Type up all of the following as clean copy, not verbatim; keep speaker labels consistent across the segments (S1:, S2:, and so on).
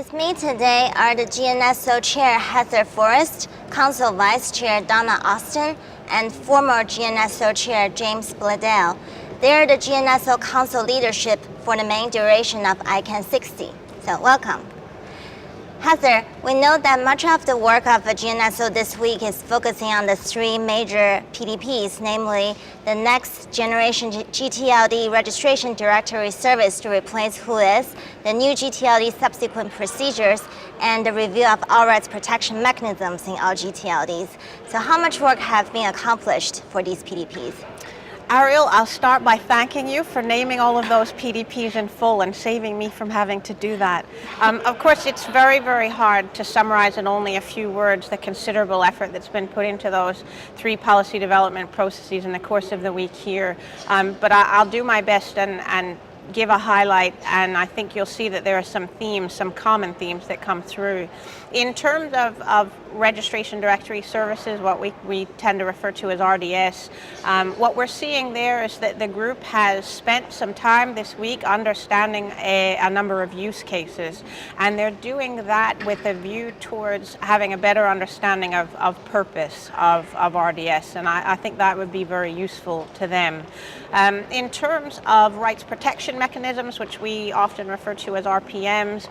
S1: With me today are the GNSO Chair Heather Forrest, Council Vice Chair Donna Austin, and former GNSO Chair James Bledell. They are the GNSO Council leadership for the main duration of ICANN60. So welcome. Heather, we know that much of the work of the GNSO this week is focusing on the three major PDPs, namely the next generation GTLD registration directory service to replace WHOIS, the new GTLD subsequent procedures, and the review of all rights protection mechanisms in all GTLDs. So how much work has been accomplished for these PDPs?
S2: Ariel, I'll start by thanking you for naming all of those PDPs in full and saving me from having to do that. Of course, it's very, very hard to summarize in only a few words the considerable effort that's been put into those three policy development processes in the course of the week here. But I'll do my best and give a highlight, and I think you'll see that there are some themes, some common themes that come through. In terms of registration directory services, what we tend to refer to as RDS, what we're seeing there is that the group has spent some time this week understanding a number of use cases, and they're doing that with a view towards having a better understanding of purpose of RDS, and I think that would be very useful to them. In terms of rights protection mechanisms, which we often refer to as RPMs,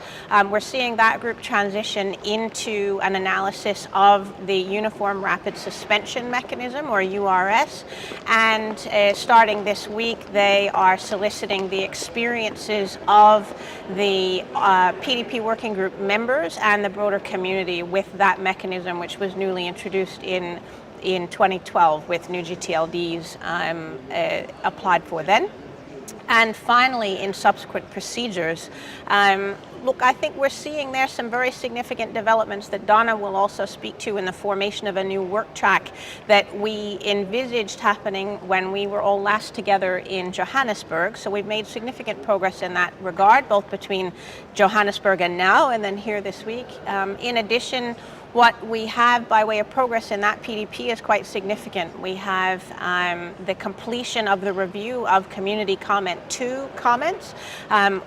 S2: we're seeing that group transition into an analysis of the Uniform Rapid Suspension Mechanism, or URS, and starting this week they are soliciting the experiences of the PDP working group members and the broader community with that mechanism, which was newly introduced in 2012 with new GTLDs applied for then. And finally, in subsequent procedures, look, I think we're seeing there some very significant developments that Donna will also speak to in the formation of a new work track that we envisaged happening when we were all last together in Johannesburg. So we've made significant progress in that regard, both between Johannesburg and now, and then here this week. In addition, what we have by way of progress in that PDP is quite significant. We have the completion of the review of Community Comment 2 comments.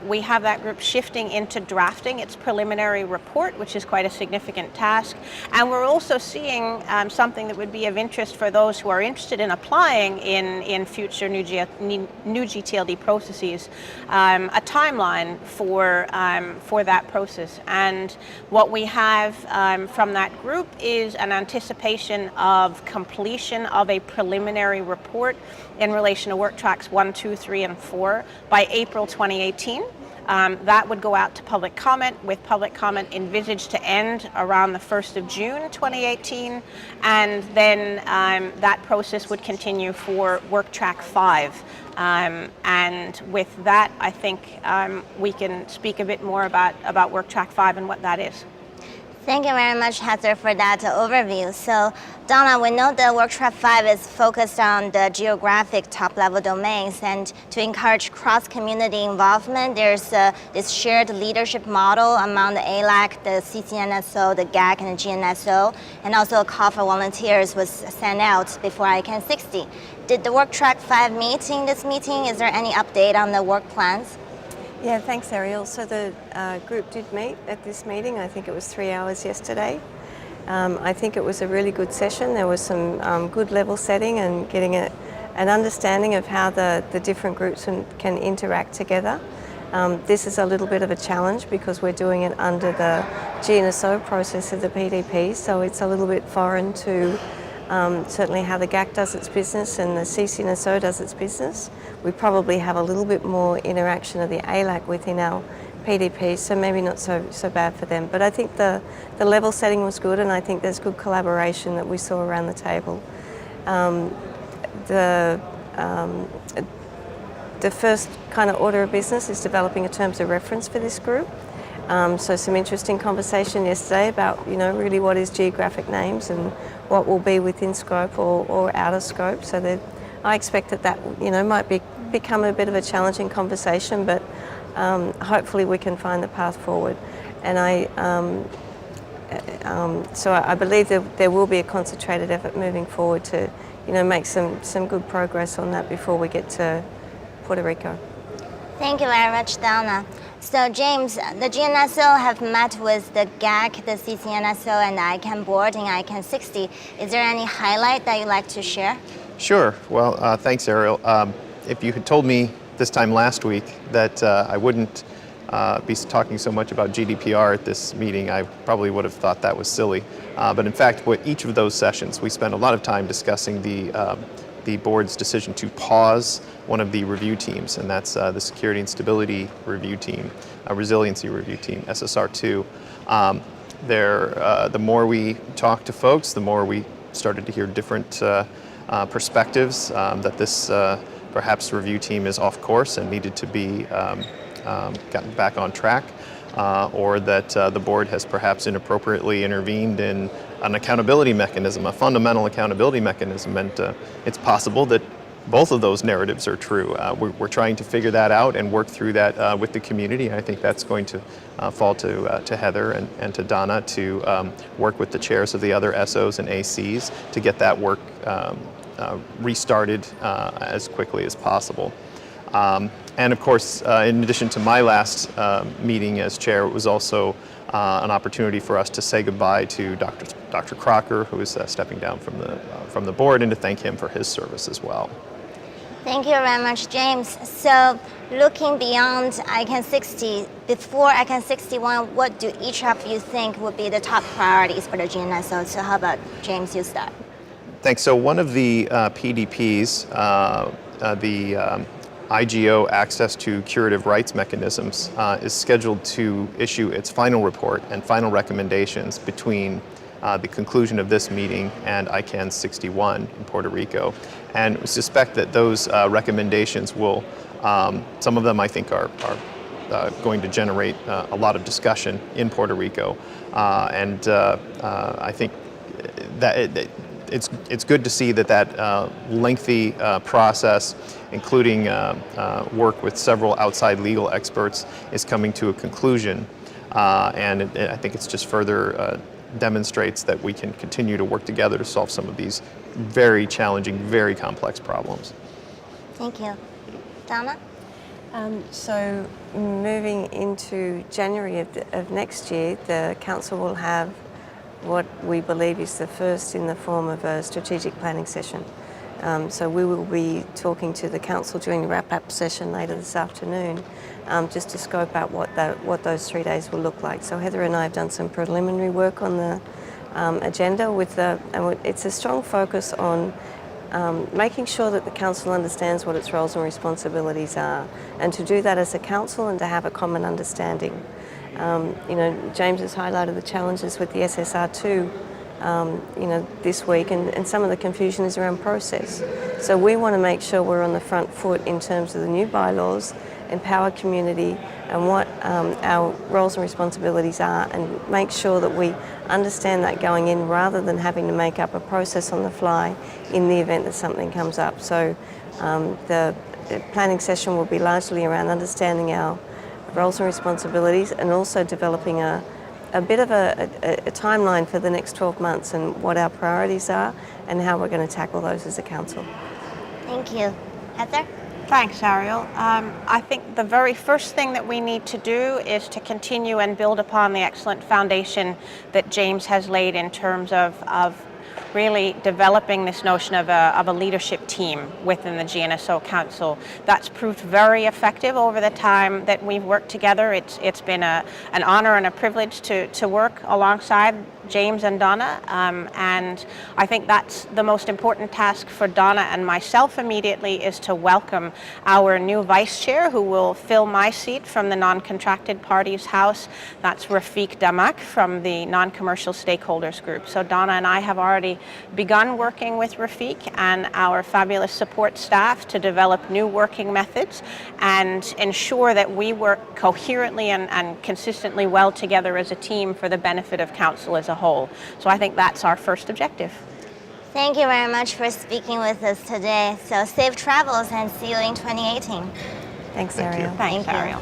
S2: We have that group shifting into drafting its preliminary report, which is quite a significant task. And we're also seeing something that would be of interest for those who are interested in applying in future new GTLD processes, a timeline for that process. And what we have from that group is an anticipation of completion of a preliminary report in relation to work tracks 1, 2, 3, and 4 by April 2018. That would go out to public comment, with public comment envisaged to end around the 1st of June 2018, and then that process would continue for work track 5. And with that, I think we can speak a bit more about work track 5 and what that is.
S1: Thank you very much, Heather, for that overview. So, Donna, we know the Work Track 5 is focused on the geographic top-level domains, and to encourage cross-community involvement, there's this shared leadership model among the ALAC, the CCNSO, the GAC, and the GNSO, and also a call for volunteers was sent out before ICANN60. Did the Work Track 5 meet in this meeting? Is there any update on the work plans?
S3: Yeah, thanks, Ariel. So the group did meet at this meeting. I think it was 3 hours yesterday. I think it was a really good session. There was some good level setting and getting an understanding of how the different groups can interact together. This is a little bit of a challenge because we're doing it under the GNSO process of the PDP, so it's a little bit foreign to certainly how the GAC does its business and the CCNSO does its business. We probably have a little bit more interaction of the ALAC within our PDP, so maybe not so bad for them. But I think the level setting was good, and I think there's good collaboration that we saw around the table. The first kind of order of business is developing a terms of reference for this group. So some interesting conversation yesterday about, really what is geographic names and what will be within scope or out of scope. So I expect that might become a bit of a challenging conversation, but hopefully we can find the path forward. And so I believe there will be a concentrated effort moving forward to, make some good progress on that before we get to Puerto Rico.
S1: Thank you very much, Donna. So James, the GNSO have met with the GAC, the CCNSO, and the ICANN board in ICANN60. Is there any highlight that you'd like to share?
S4: Sure. Well, thanks, Ariel. If you had told me this time last week that I wouldn't be talking so much about GDPR at this meeting, I probably would have thought that was silly. But in fact, with each of those sessions, we spent a lot of time discussing the board's decision to pause one of the review teams, and that's the Security and Stability Review Team, Resiliency Review Team, SSR2. The more we talked to folks, the more we started to hear different perspectives that this perhaps review team is off course and needed to be gotten back on track, or that the board has perhaps inappropriately intervened in an accountability mechanism, a fundamental accountability mechanism, and it's possible that both of those narratives are true. We're trying to figure that out and work through that with the community. I think that's going to fall to Heather and to Donna to work with the chairs of the other SOs and ACs to get that work restarted as quickly as possible. And of course, in addition to my last meeting as chair, it was also an opportunity for us to say goodbye to Dr. Crocker, who is stepping down from the board, and to thank him for his service as well.
S1: Thank you very much, James. So looking beyond ICANN60, before ICANN61, what do each of you think would be the top priorities for the GNSO? So how about James, you start?
S4: Thanks. So one of the PDPs, the IGO Access to Curative Rights Mechanisms, is scheduled to issue its final report and final recommendations between the conclusion of this meeting and ICANN61 in Puerto Rico. And we suspect that those recommendations will, some of them I think are going to generate a lot of discussion in Puerto Rico. And I think that it's good to see that lengthy process, including work with several outside legal experts, is coming to a conclusion. And I think it's just further demonstrates that we can continue to work together to solve some of these very challenging, very complex problems.
S1: Thank you. Donna?
S3: So moving into January of next year, the Council will have what we believe is the first in the form of a strategic planning session. So we will be talking to the Council during the wrap-up session later this afternoon, just to scope out what those 3 days will look like. So Heather and I have done some preliminary work on the agenda and it's a strong focus on making sure that the Council understands what its roles and responsibilities are, and to do that as a Council and to have a common understanding. James has highlighted the challenges with the SSR2 this week, and some of the confusion is around process. So we want to make sure we're on the front foot in terms of the new bylaws, empower community, and what our roles and responsibilities are, and make sure that we understand that going in, rather than having to make up a process on the fly in the event that something comes up. So the planning session will be largely around understanding our roles and responsibilities, and also developing a bit of a timeline for the next 12 months and what our priorities are and how we're going to tackle those as a Council.
S1: Thank you. Heather?
S2: Thanks, Ariel. I think the very first thing that we need to do is to continue and build upon the excellent foundation that James has laid in terms of really developing this notion of a leadership team within the GNSO Council. That's proved very effective over the time that we've worked together. It's been an honor and a privilege to work alongside James and Donna, and I think that's the most important task for Donna and myself immediately, is to welcome our new vice chair, who will fill my seat from the non-contracted parties house. That's Rafiq Damak from the non-commercial stakeholders group. So Donna and I have already begun working with Rafiq and our fabulous support staff to develop new working methods and ensure that we work coherently and consistently well together as a team for the benefit of Council as a whole. So I think that's our first objective.
S1: Thank you very much for speaking with us today. So safe travels and see you in 2018.
S3: Thanks,
S4: Thank you.
S3: Ariel.
S2: Thanks,
S1: Thank you.
S2: Ariel.